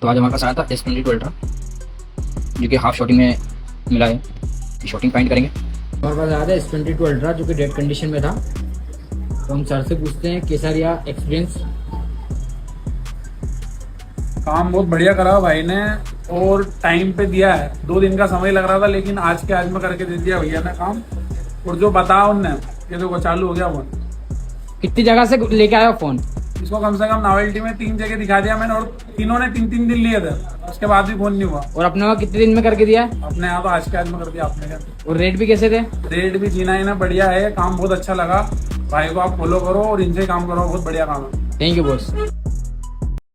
तो आज हमारे पास आया था S22 अल्ट्रा, जो कि हाफ शॉटिंग में मिला है। शॉटिंग फाइंड करेंगे। हमारे पास आया था S22 अल्ट्रा, जो कि डेड कंडीशन में था। तो हम सर से पूछते हैं कैसा रहा एक्सपीरियंस। काम बहुत बढ़िया करा भाई ने और टाइम पे दिया है। 2 दिन का समय लग रहा था, लेकिन आज के आज में करके दे दिया भैया ने काम। और जो बताया उनने, ये देखो चालू हो गया फोन। कितनी जगह से लेके आया फोन? इसको कम से कम नॉवेल्टी में 3 जगह दिखा दिया मैंने, और तीनों ने 3-3 दिन लिए थे, उसके बाद भी फोन नहीं हुआ। और अपने वहाँ कितने दिन में करके दिया है? अपने यहाँ तो आज के आज में कर दिया आपने क्या। और रेट भी कैसे थे? रेट भी जीना इन्हें बढ़िया है, काम बहुत अच्छा लगा। भाई को आप फॉलो करो और इनसे काम करो, बहुत बढ़िया काम है। Thank you boss.